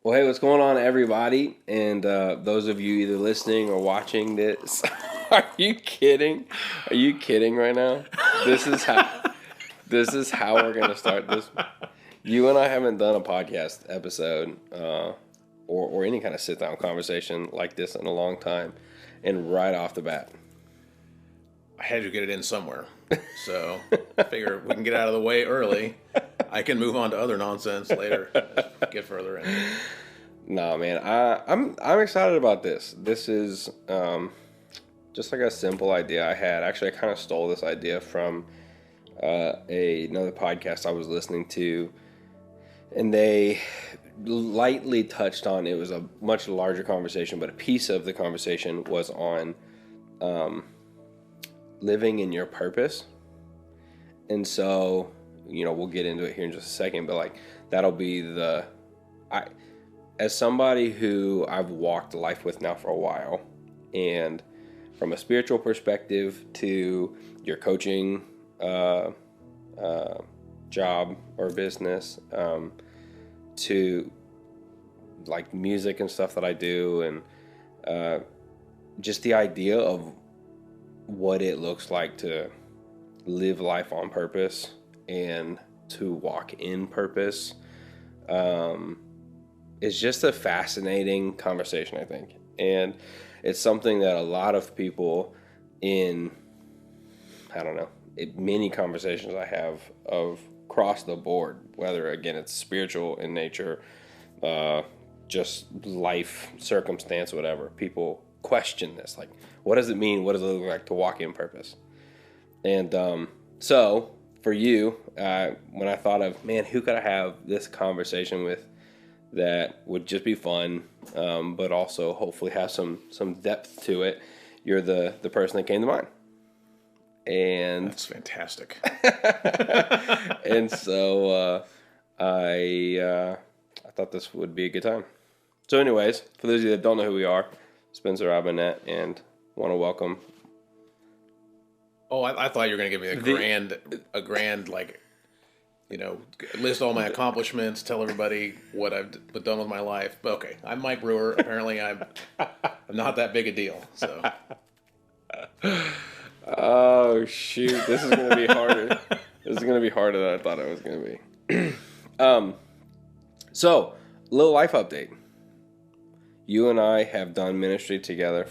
Well, hey, what's going on, everybody? And those of you either listening or watching this, are you kidding? Are you kidding right now? This is how we're gonna start this. You and I haven't done a podcast episode or any kind of sit down conversation like this in a long time, and right off the bat, I had to get it in somewhere. So I figure we can get out of the way early. I can move on to other nonsense later. Get further in. nah, man, I'm excited about this. This is just like a simple idea I had. Actually, I kind of stole this idea from another podcast I was listening to, and they lightly touched on, it was a much larger conversation, but a piece of the conversation was on living in your purpose. And so, we'll get into it here in just a second, but like that'll be as somebody who I've walked life with now for a while, and from a spiritual perspective to your coaching job or business, to like music and stuff that I do, and just the idea of what it looks like to live life on purpose and to walk in purpose is just a fascinating conversation, I think. And it's something that a lot of people many conversations I have of across the board, whether again it's spiritual in nature, just life circumstance, whatever, people question this, like, what does it mean? What does it look like to walk in purpose? And so for you, when I thought of, man, who could I have this conversation with that would just be fun, but also hopefully have some depth to it, you're the person that came to mind. And that's fantastic. And so I thought this would be a good time. So anyways, for those of you that don't know who we are, Spencer, Robinette, and want to welcome. Oh, I thought you were going to give me a grand list all my accomplishments, tell everybody what I've done with my life. But okay, I'm Mike Brewer. Apparently, I'm not that big a deal. So. Oh shoot! This is going to be harder. This is going to be harder than I thought it was going to be. So, little life update. You and I have done ministry together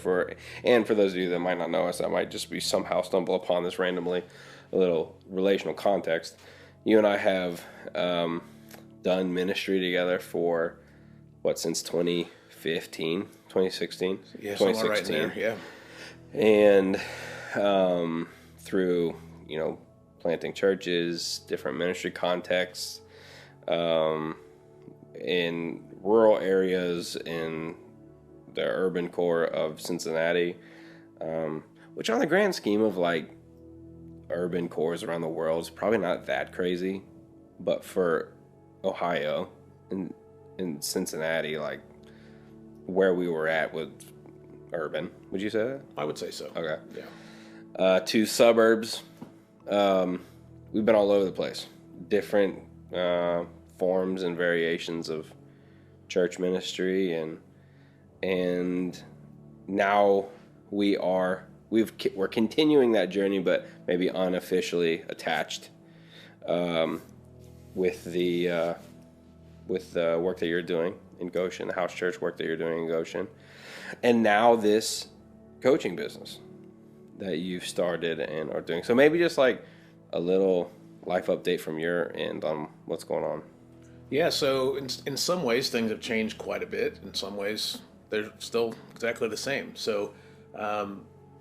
and for those of you that might not know us, that might just be somehow stumble upon this randomly, a little relational context. You and I have done ministry together for, since 2015, 2016? Yeah, somewhere right in there, yeah. And through, planting churches, different ministry contexts, in rural areas in the urban core of Cincinnati, which on the grand scheme of like urban cores around the world is probably not that crazy, but for Ohio and in Cincinnati, like where we were at was urban. Would you say that? I would say so. Okay. Yeah. To suburbs, we've been all over the place. Different forms and variations of church ministry, and now we're continuing that journey, but maybe unofficially attached with the work that you're doing in Goshen, the house church work that you're doing in Goshen, and now this coaching business that you've started and are doing. So maybe just like a little life update from your end on what's going on. Yeah, so in some ways things have changed quite a bit. In some ways they're still exactly the same. So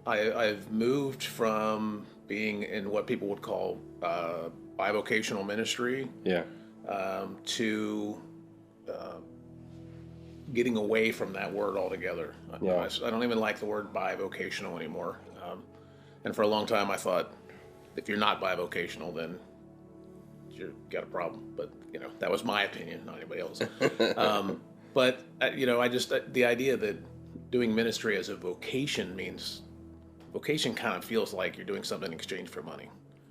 I've moved from being in what people would call bivocational ministry, Yeah. To getting away from that word altogether. Yeah. I don't even like the word bivocational anymore. And for a long time I thought, if you're not bivocational, then you've got a problem. But, that was my opinion, not anybody else. But, the idea that doing ministry as a vocation means, vocation kind of feels like you're doing something in exchange for money.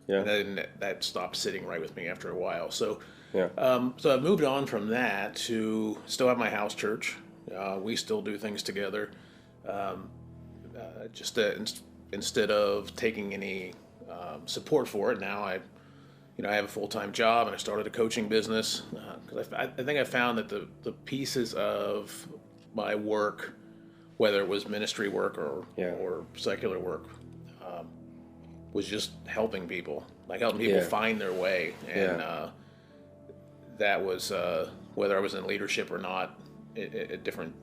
Yeah. And then that stopped sitting right with me after a while. So, Yeah. so I moved on from that to still have my house church. We still do things together. Just instead of taking any support for it, now I have a full-time job, and I started a coaching business because I think I found that the pieces of my work, whether it was ministry work or secular work, was just helping people, like helping people find their way, and that was whether I was in leadership or not at different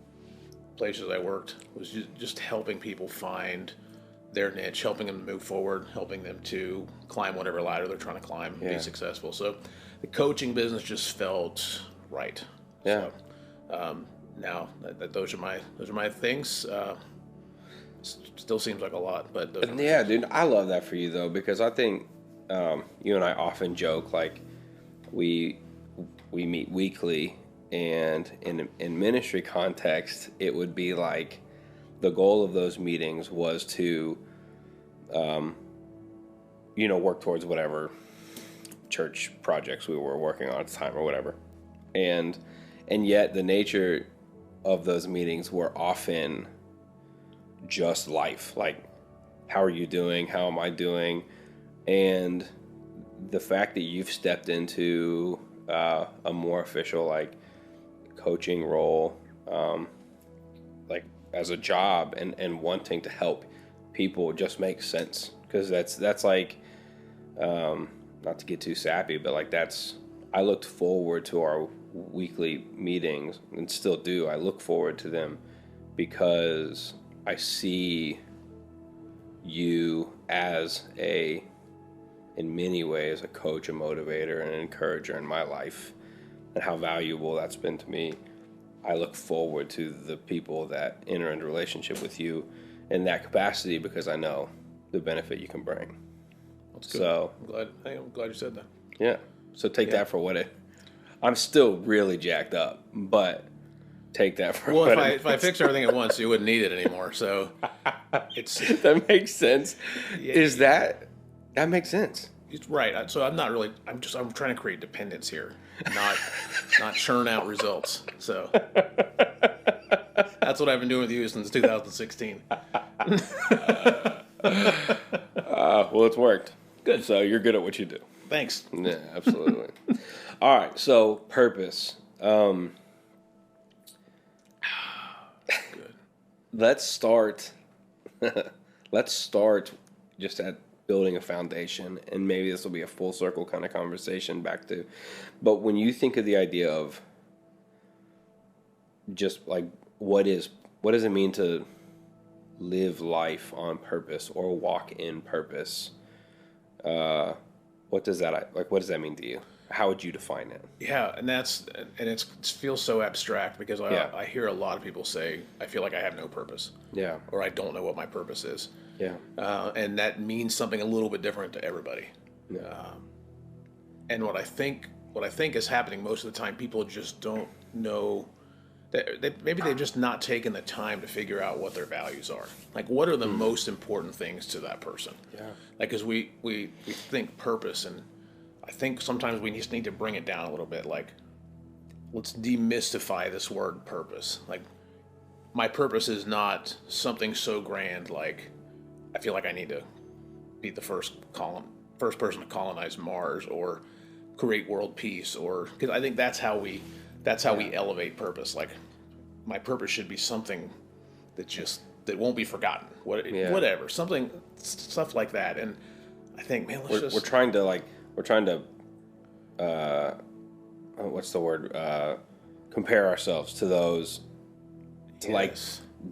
places I worked, was just helping people find their niche, helping them move forward, helping them to climb whatever ladder they're trying to climb and be successful. So the coaching business just felt right. Yeah. So now those are my things. Still seems like a lot, but Yeah, dude, I love that for you though, because I think you and I often joke, like we meet weekly, and in ministry context, it would be like the goal of those meetings was to work towards whatever church projects we were working on at the time or whatever, and yet the nature of those meetings were often just life, like how are you doing, how am I doing, and the fact that you've stepped into a more official like coaching role, like as a job, and wanting to help people just makes sense, because that's like not to get too sappy, but like I looked forward to our weekly meetings, and still do. I look forward to them because I see you as in many ways, a coach, a motivator, and an encourager in my life, and how valuable that's been to me. I look forward to the people that enter into relationship with you in that capacity, because I know the benefit you can bring. That's good. So I'm glad you said that. Yeah. So take that for what I'm still really jacked up, but take that for what if I fix everything at once, you wouldn't need it anymore. So it's that makes sense. That makes sense? It's right. So I'm trying to create dependence here, not churn out results. So that's what I've been doing with you since 2016. Well, it's worked. Good. So you're good at what you do. Thanks. Yeah, absolutely. All right. So purpose. Good. Let's start just at building a foundation, and maybe this will be a full circle kind of conversation back to, but when you think of the idea of just like what does it mean to live life on purpose or walk in purpose, what does that mean to you? How would you define it? Yeah, and it feels so abstract, because I hear a lot of people say, I feel like I have no purpose. Yeah. Or I don't know what my purpose is. Yeah. And that means something a little bit different to everybody. Yeah. And what I think is happening most of the time, people just don't know. Maybe they've just not taken the time to figure out what their values are. Like, what are the most important things to that person? Yeah. Like, because we think purpose, and I think sometimes we just need to bring it down a little bit. Like, let's demystify this word purpose. Like, my purpose is not something so grand, like I feel like I need to be the first person to colonize Mars, or create world peace, or because I think that's how we elevate purpose. Like, my purpose should be something that won't be forgotten. Whatever, stuff like that. And I think, man, we're trying to what's the word? Compare ourselves to those, like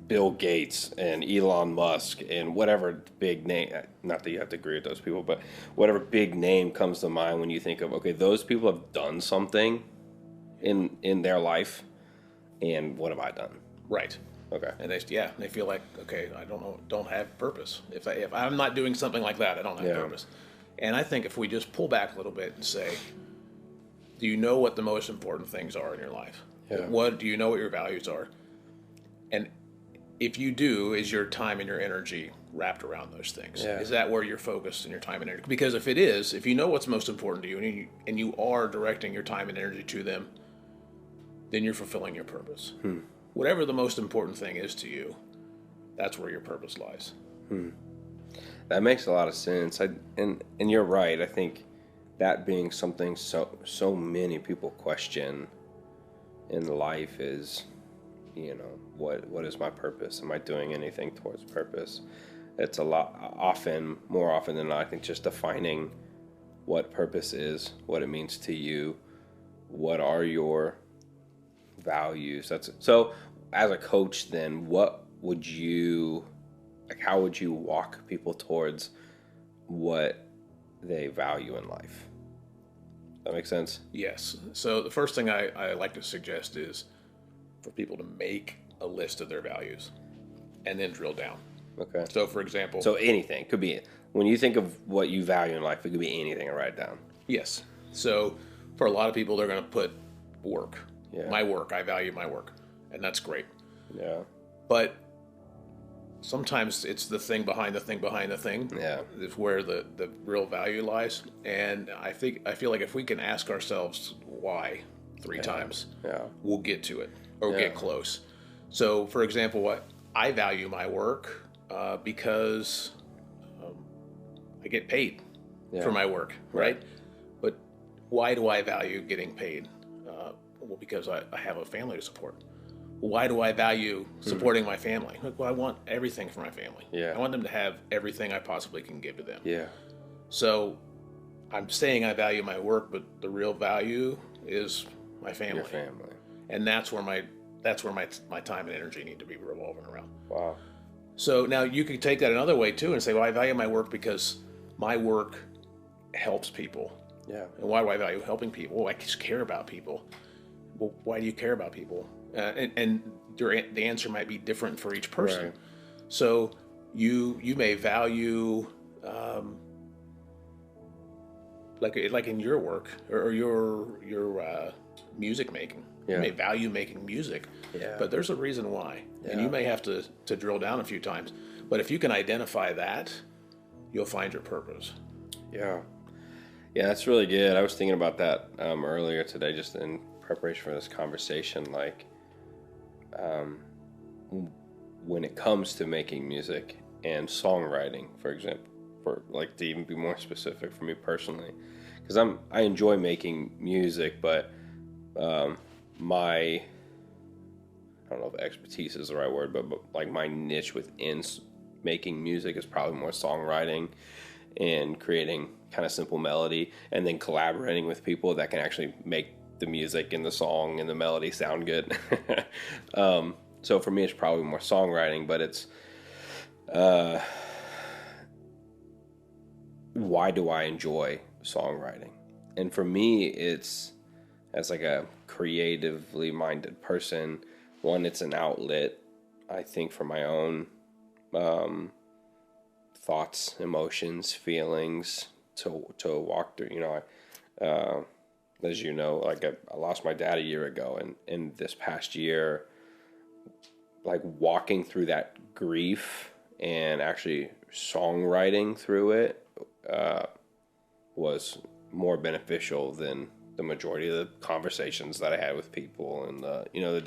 Bill Gates and Elon Musk and whatever big name. Not that you have to agree with those people, but whatever big name comes to mind when you think of, okay, those people have done something in their life, and what have I done? Right. Okay. And they feel like, okay, I don't have purpose. If I'm not doing something like that, I don't have purpose. And I think if we just pull back a little bit and say, do you know what the most important things are in your life? Yeah. Do you know what your values are? And if you do, is your time and your energy wrapped around those things? Yeah. Is that where you're focused in your time and energy? Because if it is, if you know what's most important to you and you are directing your time and energy to them, then you're fulfilling your purpose. Whatever the most important thing is to you, that's where your purpose lies. That makes a lot of sense. And you're right. I think that being something so many people question in life is, what is my purpose? Am I doing anything towards purpose? It's more often than not, I think just defining what purpose is, what it means to you, what are your values. So as a coach then, how would you walk people towards what they value in life? That makes sense? Yes. So the first thing I like to suggest is for people to make a list of their values and then drill down. Okay. So for example... So anything. Could be, when you think of what you value in life, it could be anything and write it down. Yes. So for a lot of people, they're going to put work. Yeah. My work. I value my work. And that's great. Yeah. But sometimes it's the thing behind the thing behind the thing. Yeah. Is where the real value lies. And I feel like if we can ask ourselves why 3 times, we'll get to it or get close. So for example, I value my work because I get paid for my work, right? But why do I value getting paid? Well, because I have a family to support. Why do I value supporting my family? Well, I want everything for my family. Yeah. I want them to have everything I possibly can give to them. Yeah. So I'm saying I value my work, but the real value is my family. Your family. And that's where my time and energy need to be revolving around. Wow. So now you could take that another way too and say, well, I value my work because my work helps people. Yeah. And why do I value helping people? Well, I just care about people. Well, why do you care about people? And the answer might be different for each person. Right. So you may value, like in your work or your music making. Yeah. You may value making music, but there's a reason why. And you may have to drill down a few times. But if you can identify that, you'll find your purpose. Yeah. Yeah, that's really good. I was thinking about that earlier today, just in preparation for this conversation. Like, when it comes to making music and songwriting, for example, to even be more specific for me personally, because I enjoy making music, but my, I don't know if expertise is the right word, but like my niche within making music is probably more songwriting and creating kind of simple melody and then collaborating with people that can actually make the music and the song and the melody sound good. So for me, it's probably more songwriting, but it's, why do I enjoy songwriting? And for me, it's, as like a creatively minded person, one, it's an outlet, I think, for my own thoughts, emotions, feelings to walk through. As you know, like I lost my dad a year ago, and this past year, like walking through that grief and actually songwriting through it was more beneficial than the majority of the conversations that I had with people and the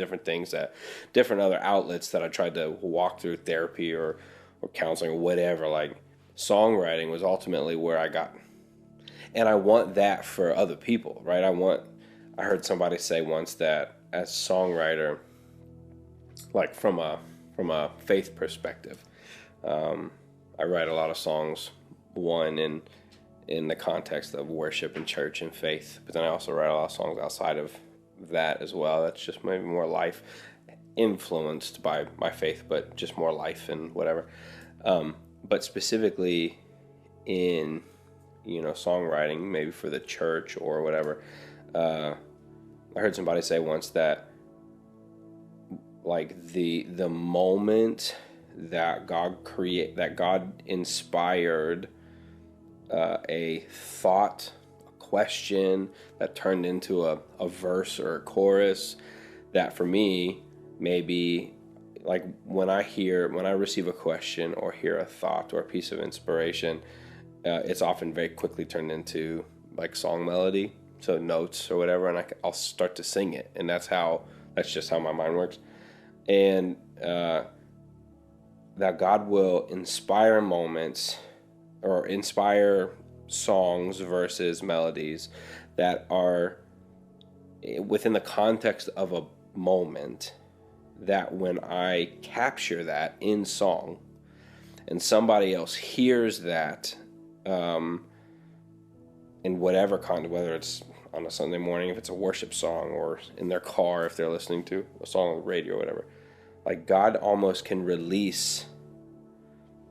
different other outlets that I tried to walk through, therapy or counseling or whatever. Like, songwriting was ultimately where I got, and I want that for other people, right? I heard somebody say once that as a songwriter, like from a faith perspective, I write a lot of songs, one in the context of worship and church and faith, but then I also write a lot of songs outside of that as well. That's just maybe more life influenced by my faith, but just more life and whatever. But specifically in, songwriting, maybe for the church or whatever, I heard somebody say once that, like, the moment that God inspired a thought, a question that turned into a verse or a chorus, that for me, maybe like when I receive a question or hear a thought or a piece of inspiration, it's often very quickly turned into like song melody, so notes or whatever, and I'll start to sing it, and that's just how my mind works. And that God will inspire moments or inspire songs versus melodies that are within the context of a moment, that when I capture that in song and somebody else hears that in whatever kind, whether it's on a Sunday morning, if it's a worship song, or in their car if they're listening to a song on the radio or whatever, like God almost can release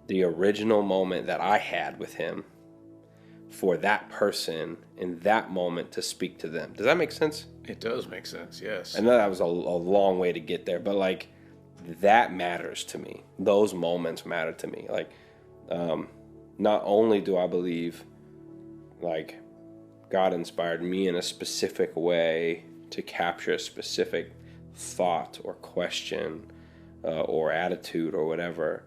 the original moment that I had with him for that person in that moment to speak to them. Does that make sense? It does make sense, yes. I know that was a long way to get there, but like that matters to me. Those moments matter to me. Like, not only do I believe like God inspired me in a specific way to capture a specific thought or question or attitude or whatever,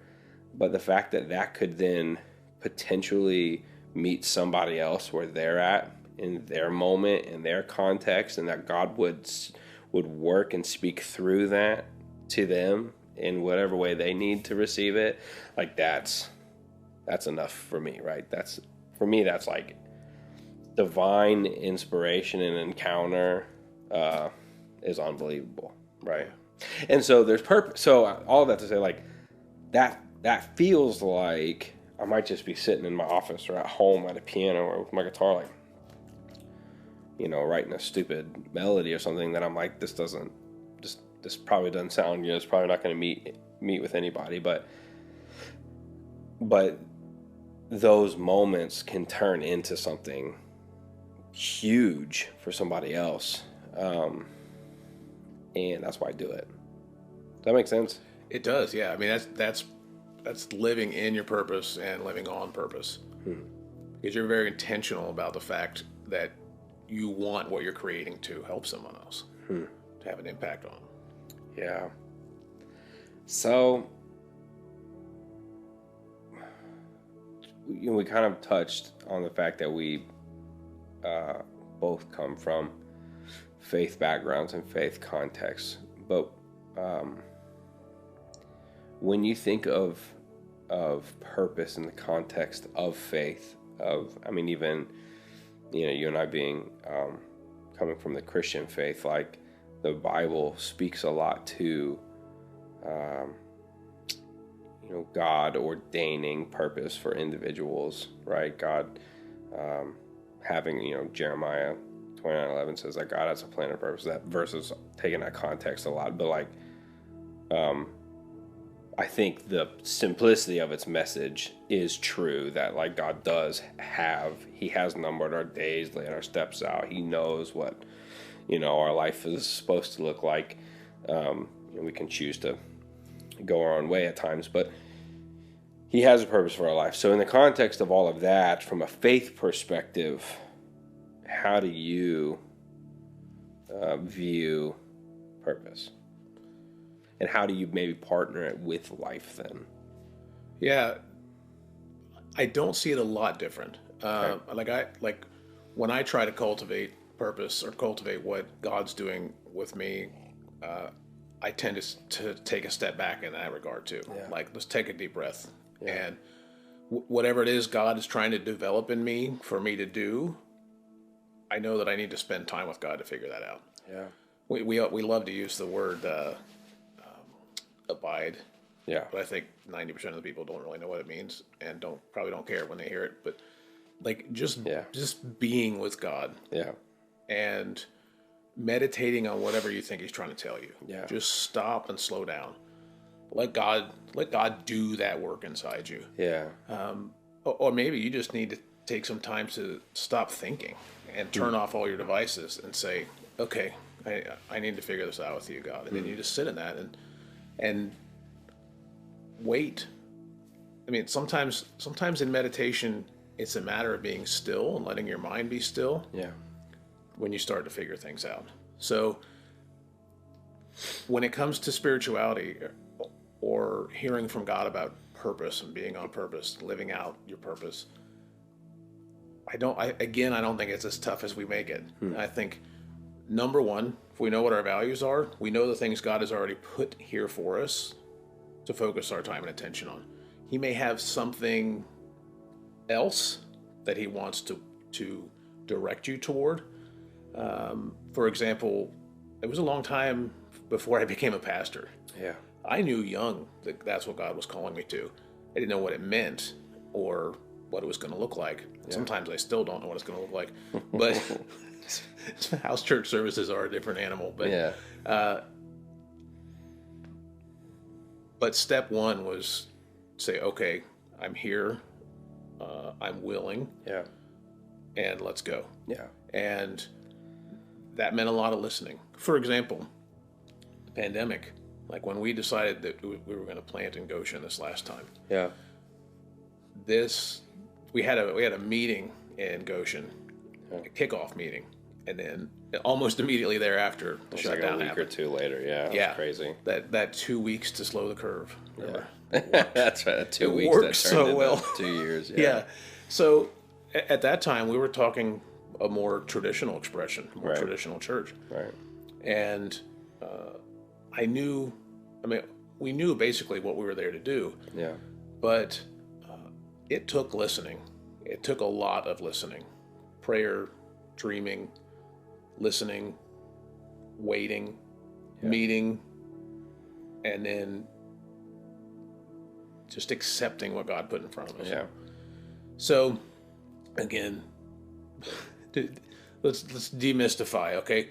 but the fact that that could then potentially meet somebody else where they're at in their moment, in their context, and that God would work and speak through that to them in whatever way they need to receive it, like that's enough for me, right? For me, that's like divine inspiration and encounter is unbelievable, right? And so there's purpose. So all of that to say, like that feels like I might just be sitting in my office or at home at a piano or with my guitar, like, writing a stupid melody or something that I'm like, this probably doesn't sound good. It's probably not going to meet with anybody. But those moments can turn into something huge for somebody else. And that's why I do it. Does that make sense? It does, yeah. I mean, that's living in your purpose and living on purpose. Because you're very intentional about the fact that you want what you're creating to help someone else, to have an impact on. Yeah. So, we kind of touched on the fact that we both come from faith backgrounds and faith contexts, but when you think of purpose in the context of faith, even you and I being coming from the Christian faith, like the Bible speaks a lot to God ordaining purpose for individuals, right? God having, Jeremiah 29:11 says that God has a plan and purpose. That verse is taking that context a lot, but like I think the simplicity of its message is true, that like God he has numbered our days, laid our steps out. He knows what, our life is supposed to look like. We can choose to go our own way at times, but he has a purpose for our life. So in the context of all of that, from a faith perspective, how do you view purpose? And how do you maybe partner it with life then? Yeah, I don't see it a lot different. Okay. Like when I try to cultivate purpose or cultivate what God's doing with me, I tend to take a step back in that regard too. Yeah. Like, let's take a deep breath, and whatever it is God is trying to develop in me for me to do, I know that I need to spend time with God to figure that out. Yeah, we love to use the word abide. Yeah. But I think 90% of the people don't really know what it means and probably don't care when they hear it. But like just being with God. Yeah. And meditating on whatever you think he's trying to tell you. Yeah. Just stop and slow down. Let God do that work inside you. Yeah. Or maybe you just need to take some time to stop thinking and turn off all your devices and say, okay, I need to figure this out with you, God. And then you just sit in that and wait. I mean, sometimes in meditation, it's a matter of being still and letting your mind be still. Yeah. When you start to figure things out. So when it comes to spirituality, or hearing from God about purpose and being on purpose, living out your purpose, I don't think it's as tough as we make it. I think, number one, if we know what our values are, we know the things God has already put here for us to focus our time and attention on. He may have something else that he wants to direct you toward. For example, it was a long time before I became a pastor. Yeah. I knew young that that's what God was calling me to. I didn't know what it meant or what it was going to look like. Yeah. Sometimes I still don't know what it's going to look like. But house church services are a different animal. But yeah. But step one was say, okay, I'm here. I'm willing. Yeah. And let's go. Yeah. And that meant a lot of listening. For example, the pandemic, like when we decided that we were going to plant in Goshen this last time. Yeah. We had a meeting in Goshen, a kickoff meeting, and then almost immediately thereafter, the shutdown like a week happened. Or two later. Yeah. It was crazy. That 2 weeks to slow the curve. Remember? Yeah. That's right. 2 weeks worked that so turned well. into 2 years. Yeah. So at that time, we were talking a more traditional expression, more traditional church. Right. And we knew basically what we were there to do. Yeah. But it took listening. It took a lot of listening. Prayer, dreaming, listening, waiting, meeting, and then just accepting what God put in front of us. Yeah. So, again, let's demystify, okay?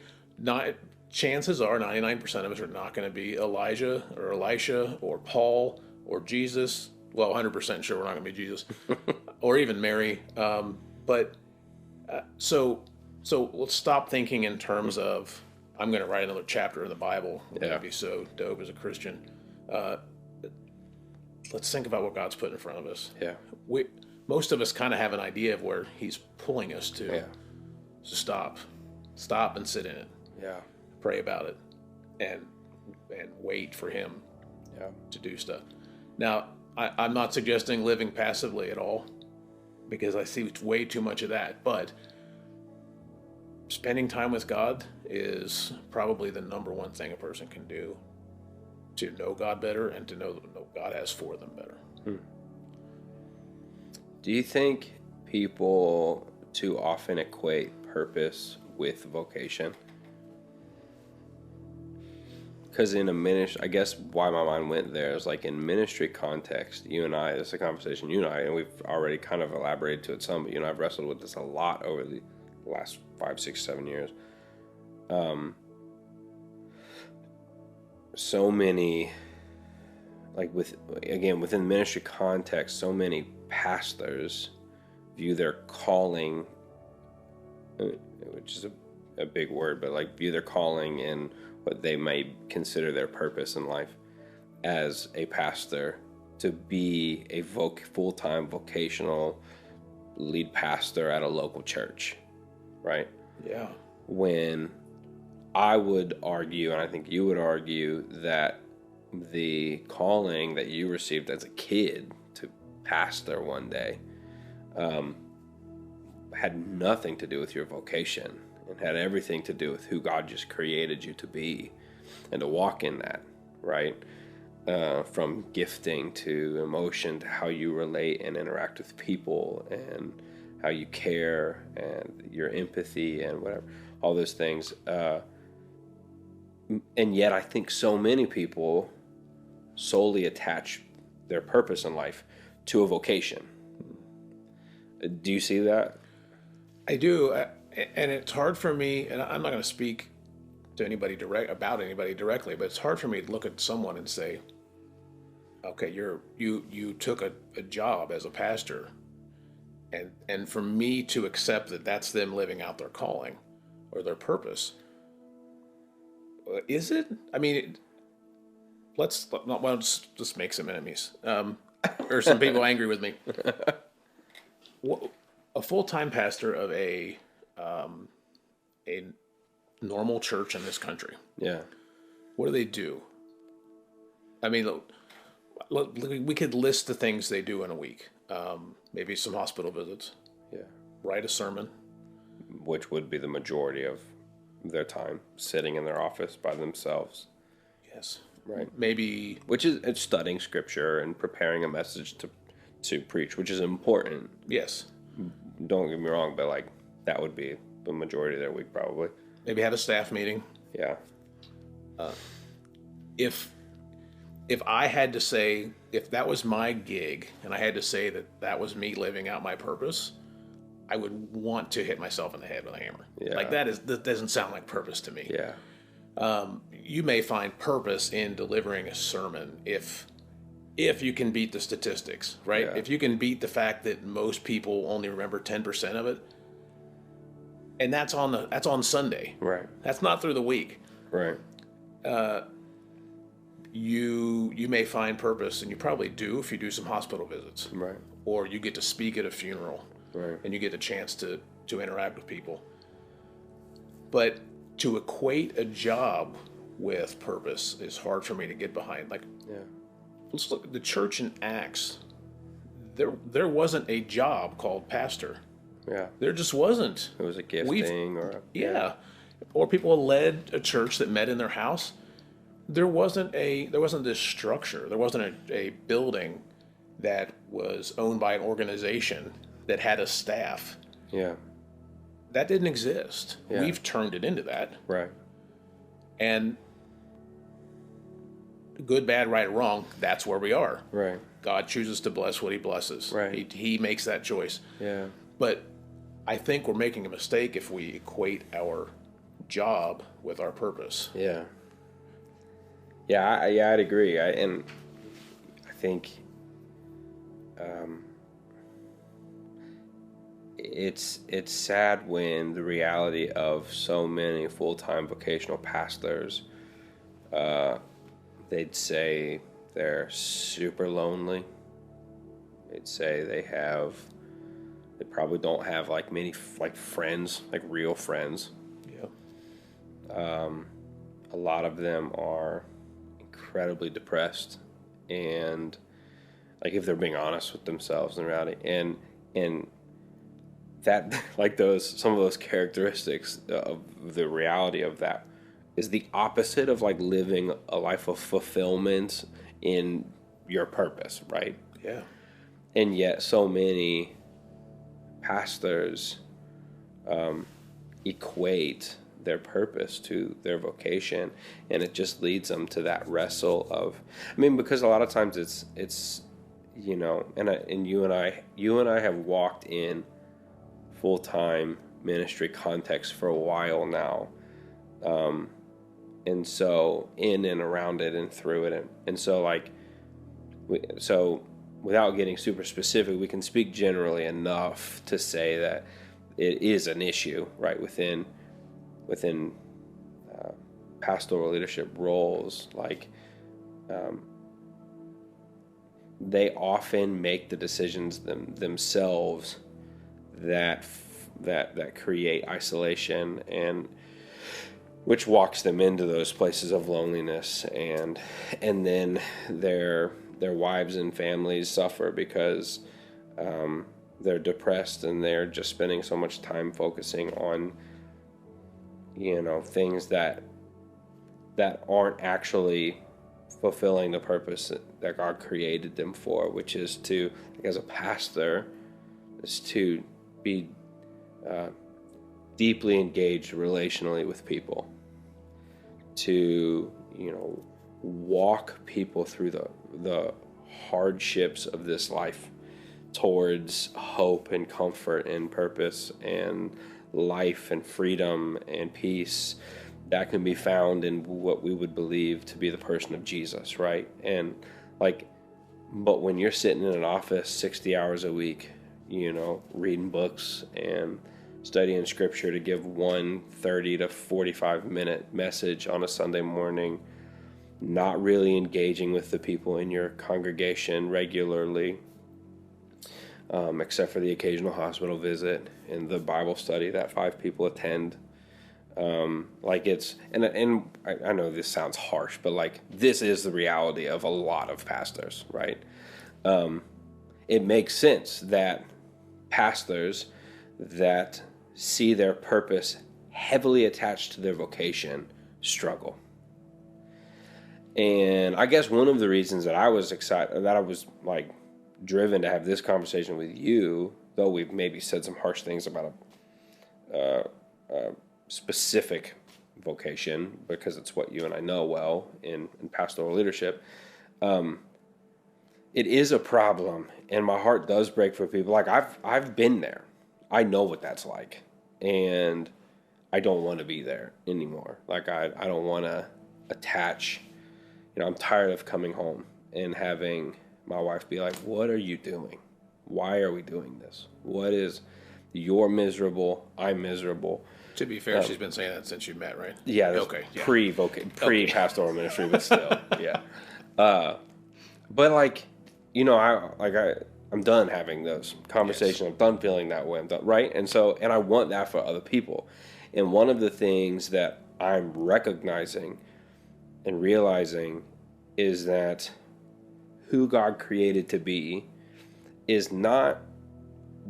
Chances are 99% of us are not going to be Elijah or Elisha or Paul or Jesus. Well, 100% sure we're not going to be Jesus or even Mary. So let's stop thinking in terms of, I'm going to write another chapter in the Bible. I'm going to be so dope as a Christian. Let's think about what God's put in front of us. Yeah. Most of us kind of have an idea of where he's pulling us to. Yeah. So stop and sit in it. Yeah. Pray about it and wait for him to do stuff. Now, I'm not suggesting living passively at all, because I see way too much of that, but spending time with God is probably the number one thing a person can do to know God better and to know what God has for them better. Do you think people too often equate purpose with vocation? Because in a ministry, I guess why my mind went there is like in ministry context, you and I, this is a conversation you and I, and we've already kind of elaborated to it some, but you and I have wrestled with this a lot over the last 5, 6, 7 years. So many, like within ministry context, so many pastors view their calling, which is a big word, but like view their calling in what they may consider their purpose in life as a pastor to be a full-time vocational lead pastor at a local church, right? Yeah. When I would argue, and I think you would argue, that the calling that you received as a kid to pastor one day had nothing to do with your vocation. It had everything to do with who God just created you to be and to walk in that, right? From gifting to emotion to how you relate and interact with people and how you care and your empathy and whatever, all those things. And yet I think so many people solely attach their purpose in life to a vocation. Do you see that? I do. And it's hard for me, and I'm not going to speak to anybody about anybody directly, but it's hard for me to look at someone and say, okay, you took a job as a pastor, and for me to accept that that's them living out their calling or their purpose. Is it? I mean, let's just make some enemies, or some people angry with me. A full-time pastor of a normal church in this country. Yeah. What do they do? I mean, we could list the things they do in a week. Maybe some hospital visits, Yeah. write a sermon. Which would be the majority of their time, sitting in their office by themselves. Yes. Right. Maybe. Which is it's studying scripture and preparing a message to preach, which is important. Yes. Don't get me wrong, but like that would be the majority of their week probably. Maybe have a staff meeting. Yeah. If I had to say, if that was my gig and I had to say that was me living out my purpose, I would want to hit myself in the head with a hammer. Yeah. Like that doesn't sound like purpose to me. Yeah. You may find purpose in delivering a sermon if you can beat the statistics, right? Yeah. If you can beat the fact that most people only remember 10% of it, and that's on Sunday. Right. That's not through the week. Right. You may find purpose, and you probably do if you do some hospital visits. Right. Or you get to speak at a funeral. Right. And you get a chance to interact with people. But to equate a job with purpose is hard for me to get behind. Like, Yeah. let's look at the church in Acts. There wasn't a job called pastor. Yeah. There just wasn't. It was a gifting Yeah. Or people led a church that met in their house. There wasn't this structure. There wasn't a building that was owned by an organization that had a staff. Yeah. That didn't exist. Yeah. We've turned it into that. Right. And good, bad, right, or wrong, that's where we are. Right. God chooses to bless what he blesses. Right. He makes that choice. Yeah. But I think we're making a mistake if we equate our job with our purpose. Yeah. Yeah, I'd agree. I think it's sad when the reality of so many full-time vocational pastors, they'd say they're super lonely. They'd say they probably don't have like many like friends, like real friends. Yeah. A lot of them are incredibly depressed, and like if they're being honest with themselves in reality, and that like some of those characteristics of the reality of that is the opposite of like living a life of fulfillment in your purpose, right? Yeah. And yet so many pastors equate their purpose to their vocation, and it just leads them to that wrestle of, I mean, because a lot of times it's you know, and you and I have walked in full-time ministry context for a while now, and so in and around it and through it, and so like so without getting super specific, we can speak generally enough to say that it is an issue, right, within pastoral leadership roles. Like they often make the decisions themselves that create isolation, and which walks them into those places of loneliness, and then their wives and families suffer because they're depressed, and they're just spending so much time focusing on, you know, things that aren't actually fulfilling the purpose that God created them for, which is to, like, as a pastor, is to be deeply engaged relationally with people, to, you know, walk people through the hardships of this life towards hope and comfort and purpose and life and freedom and peace that can be found in what we would believe to be the person of Jesus, right? And like, but when you're sitting in an office 60 hours a week, you know, reading books and studying scripture to give one 30 to 45 minute message on a Sunday morning, not really engaging with the people in your congregation regularly, except for the occasional hospital visit and the Bible study that 5 people attend, Like it's, and I know this sounds harsh, but like this is the reality of a lot of pastors, right? It makes sense that pastors that see their purpose heavily attached to their vocation struggle. And I guess one of the reasons that I was excited, that I was like driven to have this conversation with you, though we've maybe said some harsh things about a specific vocation, because it's what you and I know well in pastoral leadership, it is a problem, and my heart does break for people. Like I've been there. I know what that's like, and I don't want to be there anymore. Like I don't want to attach. I'm tired of coming home and having my wife be like, "What are you doing? Why are we doing this? What is? You're miserable. I'm miserable." To be fair, she's been saying that since you met, right? Yeah. Okay. Yeah. Pre-pastoral ministry, but still, yeah. But like, I'm done having those conversations. Yes. I'm done feeling that way. I'm done, right? And I want that for other people. And one of the things that I'm recognizing and realizing is that who God created to be is not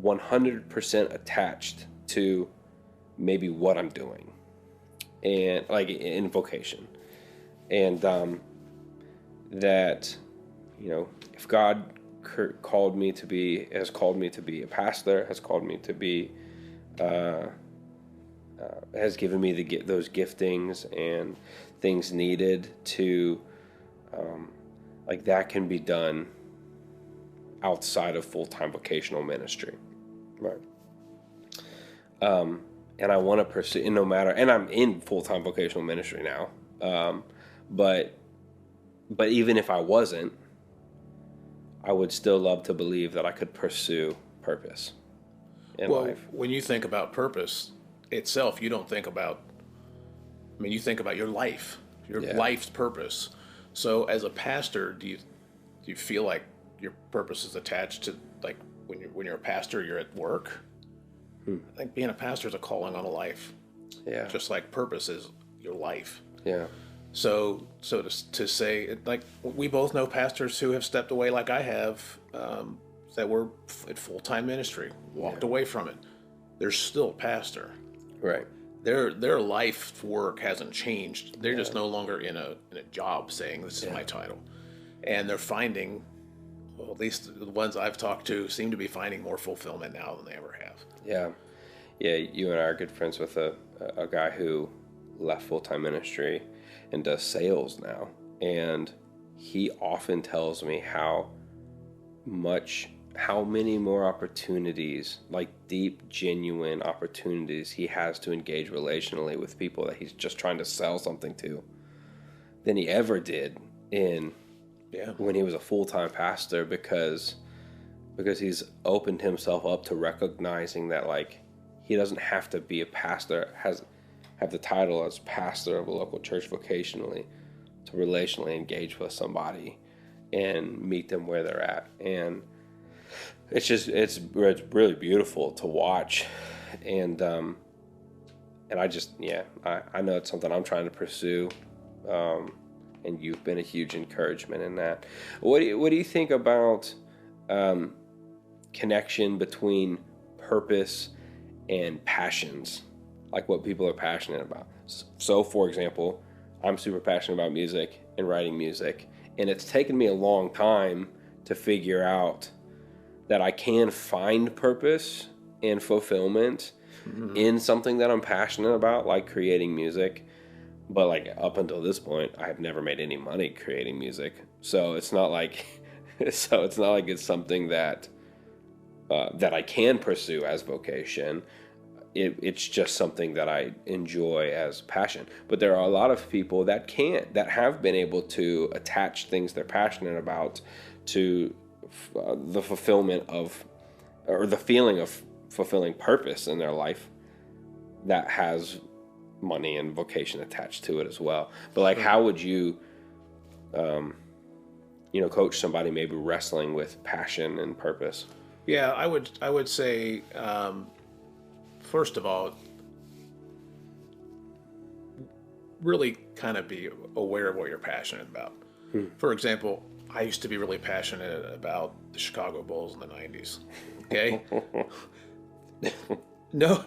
100% attached to maybe what I'm doing, and like in vocation, and that if God has called me to be a pastor, has called me to be has given me those giftings and things needed to like that can be done outside of full-time vocational ministry, right? And I want to pursue, and I'm in full-time vocational ministry now, but even if I wasn't, I would still love to believe that I could pursue purpose in life. When you think about purpose itself, you don't think about, you think about your life, life's purpose. So as a pastor, do you feel like your purpose is attached to, like, when you're a pastor, you're at work? I think being a pastor is a calling on a life. Yeah. Just like purpose is your life. Yeah. So to say, like, we both know pastors who have stepped away, like I have, that were at full-time ministry, walked away from it. They're still a pastor. Right. Their life work hasn't changed. They're just no longer in a job saying this is my title. And they're finding, well, at least the ones I've talked to seem to be finding more fulfillment now than they ever have. Yeah. Yeah, you and I are good friends with a guy who left full-time ministry and does sales now. And he often tells me how many more opportunities, like deep, genuine opportunities he has to engage relationally with people that he's just trying to sell something to than he ever did when he was a full-time pastor, because he's opened himself up to recognizing that, like, he doesn't have to be a pastor, have the title as pastor of a local church vocationally, to relationally engage with somebody and meet them where they're at. And it's really beautiful to watch. And I know it's something I'm trying to pursue. And you've been a huge encouragement in that. What do you think about connection between purpose and passions, like what people are passionate about? So, for example, I'm super passionate about music and writing music, and it's taken me a long time to figure out that I can find purpose and fulfillment in something that I'm passionate about, like creating music. But like up until this point, I have never made any money creating music. So it's not like it's something that I can pursue as vocation. It's just something that I enjoy as passion. But there are a lot of people that have been able to attach things they're passionate about to the fulfillment of, or the feeling of fulfilling purpose in their life that has money and vocation attached to it as well. But like, how would you, coach somebody maybe wrestling with passion and purpose? Yeah, I would say, first of all, really kind of be aware of what you're passionate about. For example, I used to be really passionate about the Chicago Bulls in the 90s. Okay? No,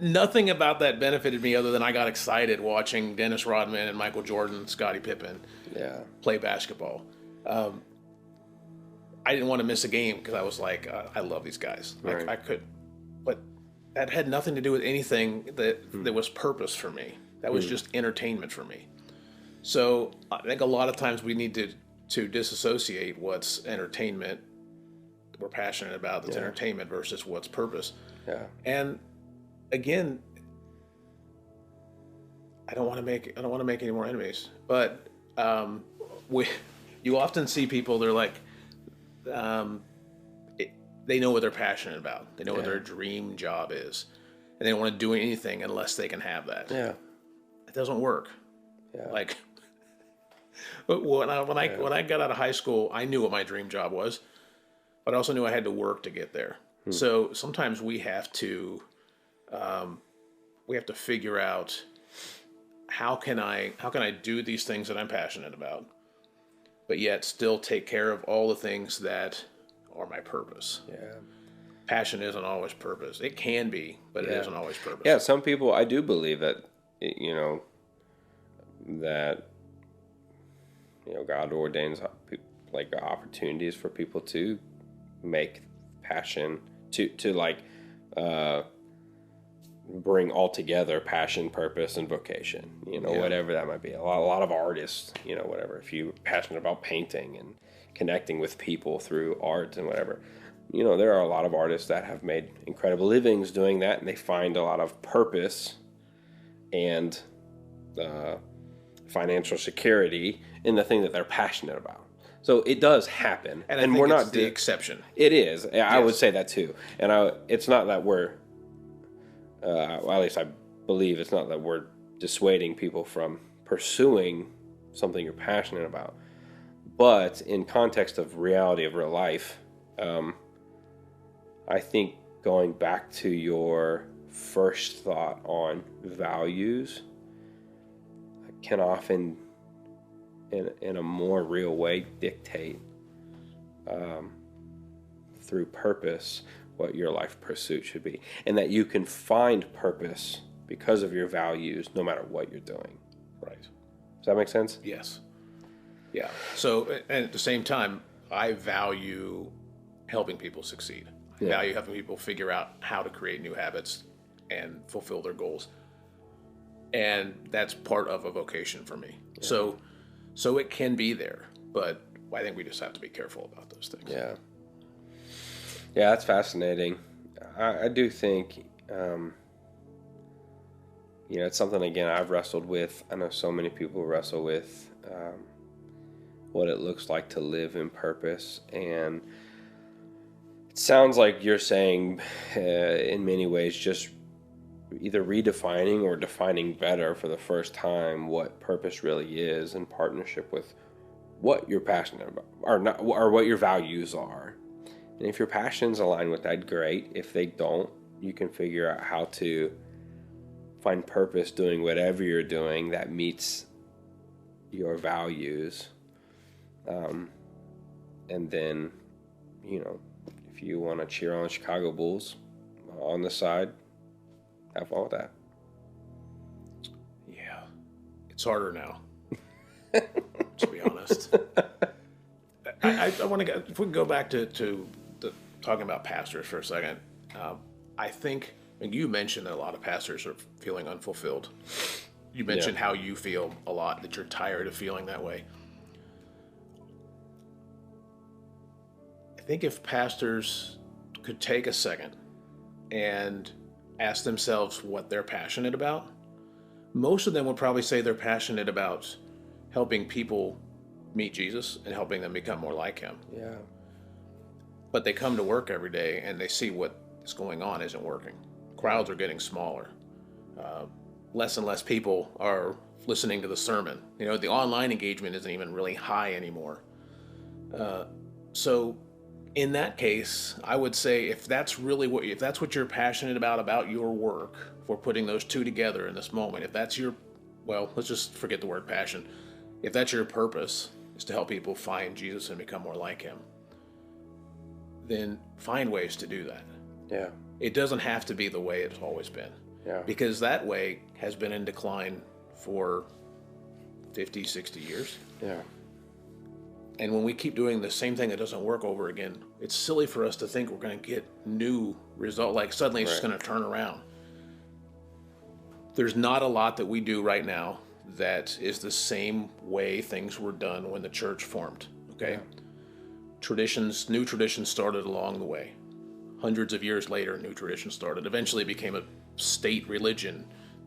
nothing about that benefited me other than I got excited watching Dennis Rodman and Michael Jordan, Scottie Pippen play basketball. I didn't want to miss a game because I was like, I love these guys. Right. I could, but that had nothing to do with anything that was purpose for me. That was just entertainment for me. So I think a lot of times we need to disassociate what's entertainment that we're passionate about, that's entertainment, versus what's purpose. Yeah. And again, I don't want to make any more enemies, but you often see people, they're like, they know what they're passionate about. They know what their dream job is, and they don't want to do anything unless they can have that. Yeah. It doesn't work. Yeah. Like, but when I got out of high school, I knew what my dream job was, but I also knew I had to work to get there. So sometimes we have to figure out how can I do these things that I'm passionate about, but yet still take care of all the things that are my purpose. Yeah. Passion isn't always purpose. It can be, but it isn't always purpose. Yeah, some people, I do believe that, that, God ordains like opportunities for people to make passion, to like bring all together passion, purpose, and vocation, whatever that might be. A lot of artists, whatever, if you're passionate about painting and connecting with people through art and whatever, there are a lot of artists that have made incredible livings doing that, and they find a lot of purpose and financial security in the thing that they're passionate about. So it does happen, and we're not the exception. It is. I would say that too. And it's not that we're, well, at least I believe it's not that we're dissuading people from pursuing something you're passionate about. But in context of reality of real life, I think going back to your first thought on values can often, in a more real way, dictate through purpose what your life pursuit should be, and that you can find purpose because of your values no matter what you're doing. Right. Does that make sense? Yes. Yeah. So, and at the same time, I value helping people succeed. I value helping people figure out how to create new habits and fulfill their goals. And that's part of a vocation for me. Yeah. So it can be there, but I think we just have to be careful about those things. Yeah. Yeah, that's fascinating. I do think, it's something, again, I've wrestled with. I know so many people wrestle with what it looks like to live in purpose. And it sounds like you're saying, in many ways, just either redefining or defining better for the first time what purpose really is in partnership with what you're passionate about, or not, or what your values are. And if your passions align with that, great. If they don't, you can figure out how to find purpose doing whatever you're doing that meets your values. And then, if you want to cheer on the Chicago Bulls on the side, have fun with that. Yeah. It's harder now, to be honest. I want to if we can go back to talking about pastors for a second. I think, and you mentioned that a lot of pastors are feeling unfulfilled. You mentioned how you feel a lot, that you're tired of feeling that way. I think if pastors could take a second and ask themselves what they're passionate about, most of them would probably say they're passionate about helping people meet Jesus and helping them become more like him. Yeah. But they come to work every day and they see what is going on isn't working. Crowds are getting smaller. Less and less people are listening to the sermon. The online engagement isn't even really high anymore. So in that case, I would say if that's what you're passionate about your work, for putting those two together in this moment, if that's well, let's just forget the word passion. If that's your purpose, is to help people find Jesus and become more like him, then find ways to do that. Yeah. It doesn't have to be the way it's always been. Yeah. Because that way has been in decline for 50, 60 years. Yeah. And when we keep doing the same thing that doesn't work over again, it's silly for us to think we're going to get new result. Like suddenly it's just going to turn around. There's not a lot that we do right now that is the same way things were done when the church formed. Okay. Yeah. New traditions started along the way. Hundreds of years later, new traditions started. Eventually it became a state religion.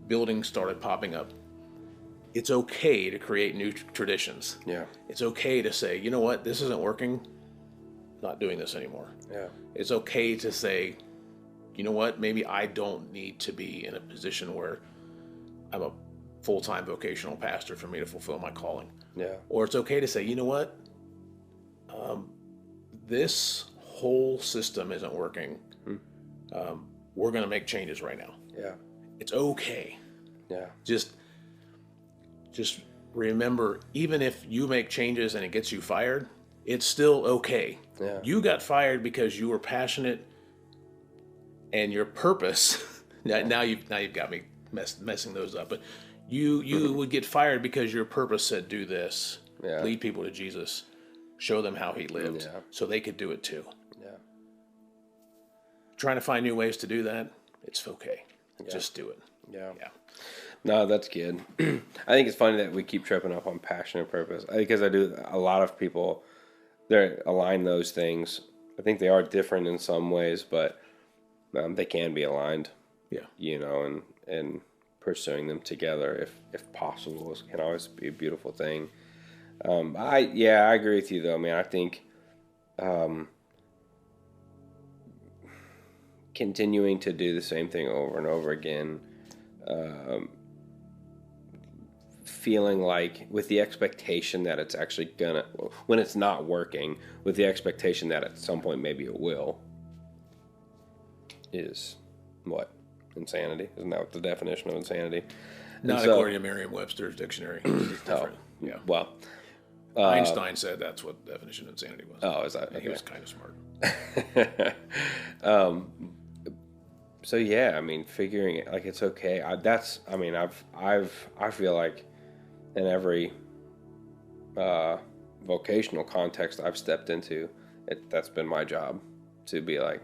Buildings started popping up. It's okay to create new traditions. Yeah. It's okay to say, you know what, this isn't working. Not doing this anymore. Yeah. It's okay to say, you know what, maybe I don't need to be in a position where I'm a full-time vocational pastor for me to fulfill my calling. Yeah. Or it's okay to say, you know what, this whole system isn't working. We're going to make changes right now. Yeah. It's okay. Yeah. Just remember, even if you make changes and it gets you fired, it's still okay. Yeah. You got fired because you were passionate, and your purpose. Now you've got me messing those up. But you would get fired because your purpose said, do this, lead people to Jesus, show them how he lived, so they could do it too. Yeah. Trying to find new ways to do that, it's okay. Yeah. Just do it. Yeah. Yeah. No, that's good. I think it's funny that we keep tripping up on passion and purpose. Because I do, a lot of people, they align those things. I think they are different in some ways, but they can be aligned. Yeah. You know, and pursuing them together, if possible, can always be a beautiful thing. I agree with you though, man. I think continuing to do the same thing over and over again, feeling like with the expectation that it's actually gonna, when it's not working, with the expectation that at some point maybe it will, is what? Insanity? Isn't that what the definition of insanity? Not according to Merriam-Webster's dictionary. It's different. Yeah. Well, Einstein said that's what the definition of insanity was. Oh, is that? Okay. He was kind of smart. So yeah, I mean, figuring it, like, it's okay. I feel like in every vocational context I've stepped into, that's been my job to be like,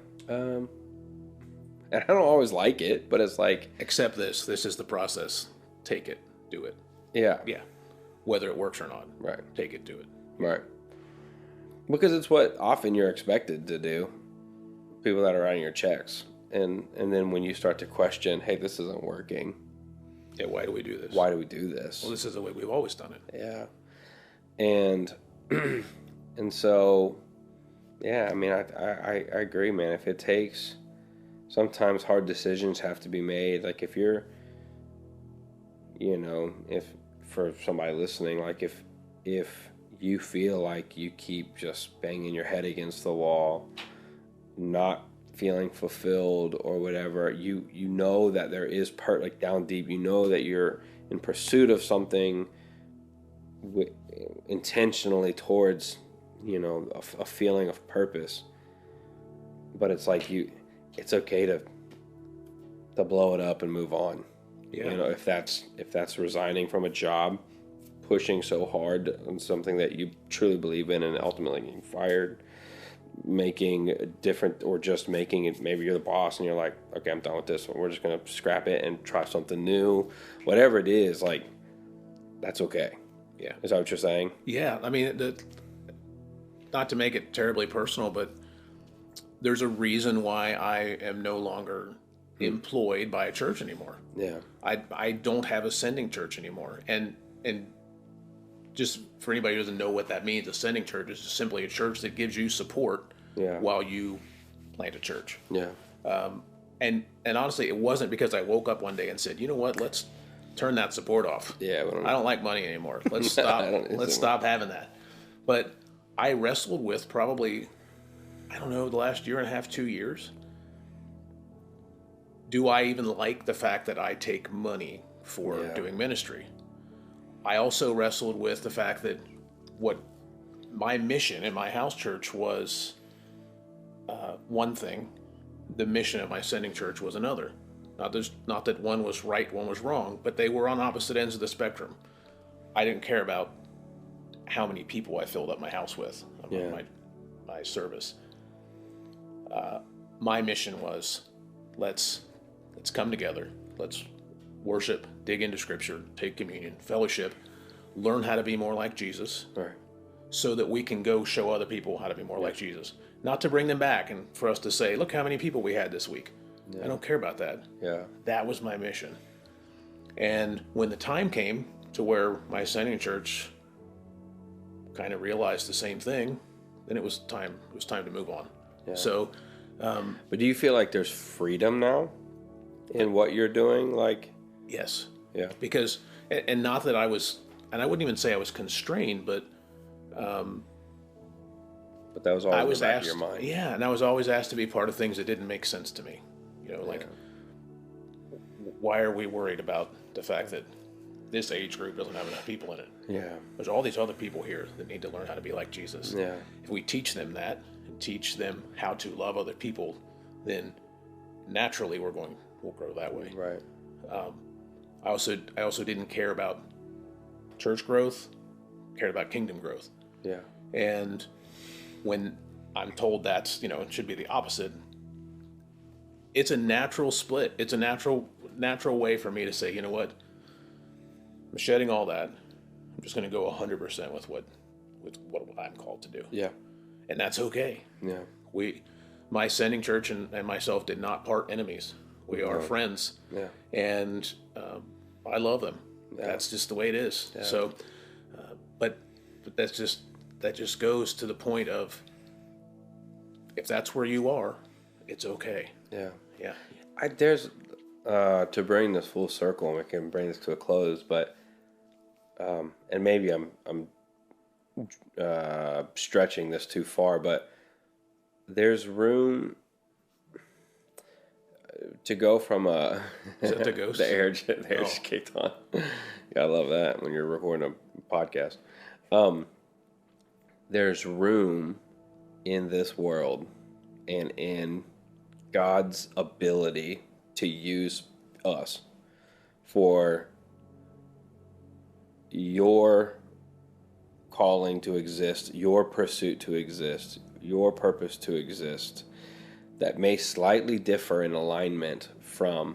and I don't always like it, but it's like, accept this. This is the process. Take it. Do it. Yeah. Yeah. Whether it works or not. Right. Take it. Do it. Right. Because it's what often you're expected to do. People that are writing your checks. And then when you start to question, hey, this isn't working. Yeah, why do we do this? Why do we do this? Well, this is the way we've always done it. Yeah. And and so, yeah, I mean, I agree, man. If it takes, sometimes hard decisions have to be made. Like if you're, if for somebody listening, like if you feel like you keep just banging your head against the wall, not feeling fulfilled or whatever, you know that there is like down deep, you know that you're in pursuit of something intentionally towards, a feeling of purpose. But it's like it's okay to blow it up and move on. Yeah. If that's resigning from a job, pushing so hard on something that you truly believe in, and ultimately getting fired, making a different, or just making it, maybe you're the boss and you're like, okay, I'm done with this one, we're just going to scrap it and try something new, whatever it is, like, that's okay. Yeah. Is that what you're saying? Yeah. I mean, not to make it terribly personal, but there's a reason why I am no longer employed by a church anymore. Yeah. I don't have a sending church anymore. And just for anybody who doesn't know what that means, a sending church is just simply a church that gives you support while you plant a church. Yeah. And honestly, it wasn't because I woke up one day and said, you know what, let's turn that support off. Yeah. I don't like money anymore. Let's stop. Let's stop having that. But I wrestled with probably, I don't know, the last year and a half, 2 years. Do I even like the fact that I take money for doing ministry? I also wrestled with the fact that what my mission in my house church was one thing, the mission of my sending church was another. Not that one was right, one was wrong, but they were on opposite ends of the spectrum. I didn't care about how many people I filled up my house with on my service. My mission was, let's come together, let's worship, dig into Scripture, take communion, fellowship, learn how to be more like Jesus, Right. so that we can go show other people how to be more like Jesus. Not to bring them back and for us to say, look how many people we had this week. Yeah. I don't care about that. Yeah. That was my mission. And when the time came to where my sending church kind of realized the same thing, then it was time to move on. Yeah. So, but do you feel like there's freedom now in what you're doing? Like, yes. Yeah. Because, and not that I was, and I wouldn't even say I was constrained, but that was always in the back of your mind. Yeah, and I was always asked to be part of things that didn't make sense to me. Like, why are we worried about the fact that this age group doesn't have enough people in it? Yeah. There's all these other people here that need to learn how to be like Jesus. Yeah. If we teach them that and teach them how to love other people, then naturally we'll grow that way. Right. I also didn't care about church growth, cared about kingdom growth. Yeah. And when I'm told that's, it should be the opposite, it's a natural split. It's a natural way for me to say, you know what, I'm shedding all that. I'm just going to go 100% with what I'm called to do. Yeah. And that's okay. Yeah. My sending church and myself did not part enemies. We are friends. Yeah. And I love them. Yeah. That's just the way it is. Yeah. So, but that just goes to the point of, if that's where you are, it's okay. Yeah. Yeah. There's to bring this full circle, and we can bring this to a close, but and maybe I'm stretching this too far, but there's room to go from is that the ghost? the air just kicked on. Yeah, I love that when you're recording a podcast. There's room in this world and in God's ability to use us for your calling to exist, your pursuit to exist, your purpose to exist, that may slightly differ in alignment from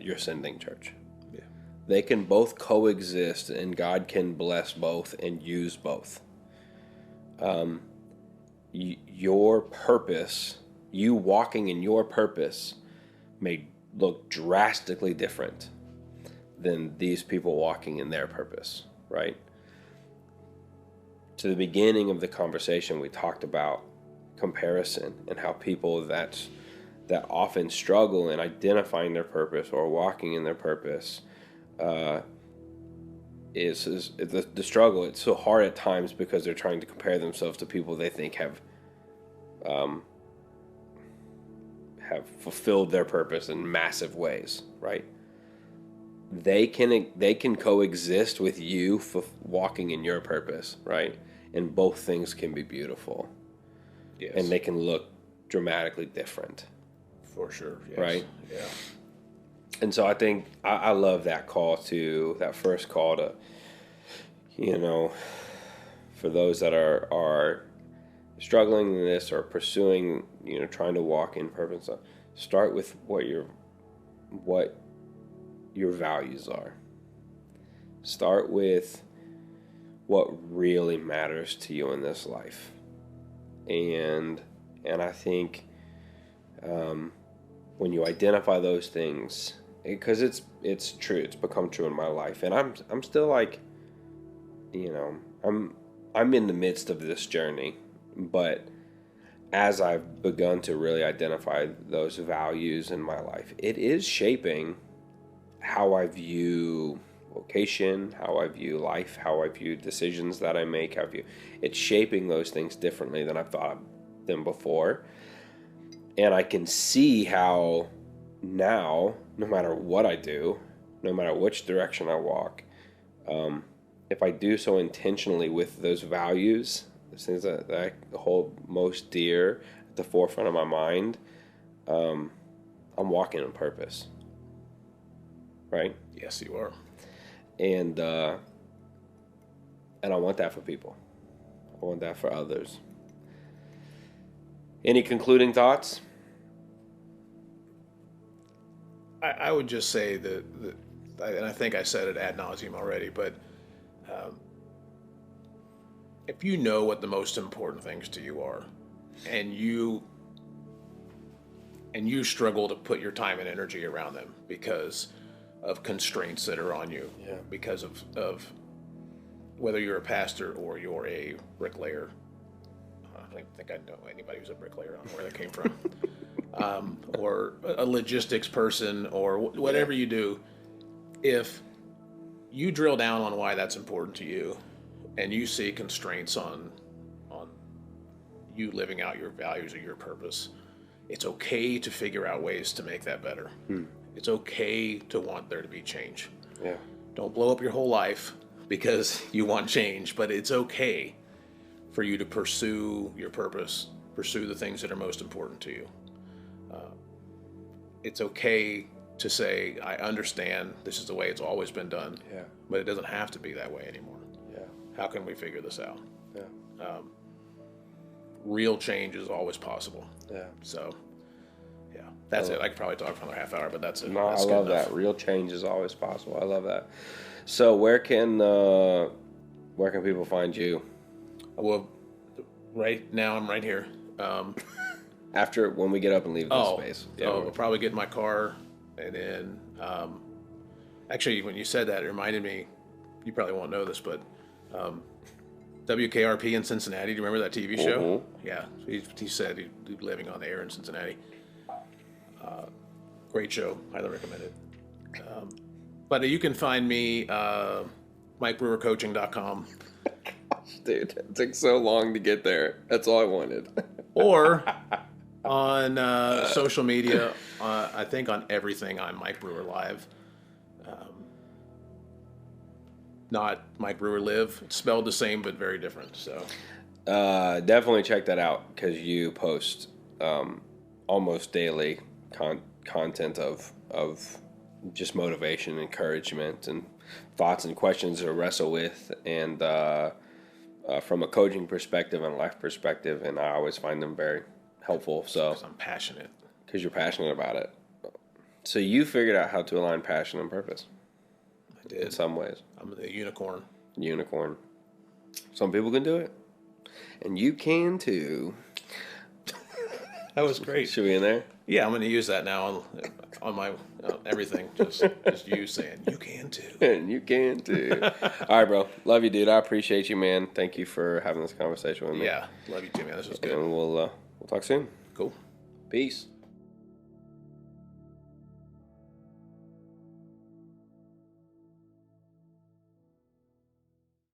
your sending church. Yeah. They can both coexist, and God can bless both and use both. Your purpose, you walking in your purpose, may look drastically different than these people walking in their purpose, right? To the beginning of the conversation, we talked about comparison and how people that often struggle in identifying their purpose or walking in their purpose is the struggle. It's so hard at times because they're trying to compare themselves to people they think have fulfilled their purpose in massive ways, right? They can coexist with you for walking in your purpose, right? And both things can be beautiful. Yes. And they can look dramatically different. For sure, yes. Right? Yeah. And so I think I love that first call to, for those that are struggling in this or pursuing, trying to walk in purpose, start with what your values are. Start with what really matters to you in this life. And I think when you identify those things, because it's true, it's become true in my life, and I'm still like, I'm in the midst of this journey, but as I've begun to really identify those values in my life, it is shaping how I view vocation, how I view life, how I view decisions that I make, it's shaping those things differently than I've thought of them before. And I can see how now, no matter what I do, no matter which direction I walk, if I do so intentionally with those values, those things that I hold most dear at the forefront of my mind, I'm walking on purpose. Right? Yes, you are. And I want that for people. I want that for others. Any concluding thoughts? I would just say that, and I think I said it ad nauseum already, but if you know what the most important things to you are, and you struggle to put your time and energy around them because of constraints that are on you, because of whether you're a pastor or you're a bricklayer. I don't think I know anybody who's a bricklayer. I don't know where that came from. Or a logistics person, or whatever you do. If you drill down on why that's important to you, and you see constraints on you living out your values or your purpose, it's okay to figure out ways to make that better. It's okay to want there to be change. Yeah. Don't blow up your whole life because you want change, but it's okay for you to pursue your purpose, pursue the things that are most important to you. It's okay to say, I understand this is the way it's always been done, but it doesn't have to be that way anymore. Yeah. How can we figure this out? Yeah. Real change is always possible. Yeah. So, yeah, that's it. I could probably talk for another half hour, but that's it. No, that's I love that. Real change is always possible. I love that. So where can people find you? Well, right now I'm right here. After when we get up and leave this space. Yeah, we'll probably get in my car, and then actually, when you said that, it reminded me. You probably won't know this, but WKRP in Cincinnati. Do you remember that TV show? Yeah, he said he'd be living on the air in Cincinnati. Great show. Highly recommend it. But you can find me MikeBrewerCoaching.com. Dude, it took so long to get there. That's all I wanted. Or on social media, I think on everything, I'm Mike Brewer Live. Not Mike Brewer Live. It's spelled the same, but very different. So definitely check that out, because you post almost daily content of just motivation, encouragement, and thoughts and questions to wrestle with, and from a coaching perspective and a life perspective, and I always find them very helpful. So because I'm passionate. Because you're passionate about it. So you figured out how to align passion and purpose. I did. In some ways. I'm the unicorn. Unicorn. Some people can do it. And you can too. That was great. Should we in there? Yeah, I'm going to use that now on my everything. Just you saying, you can too. And you can too. All right, bro. Love you, dude. I appreciate you, man. Thank you for having this conversation with me. Yeah, love you too, man. This was good. And we'll talk soon. Cool. Peace.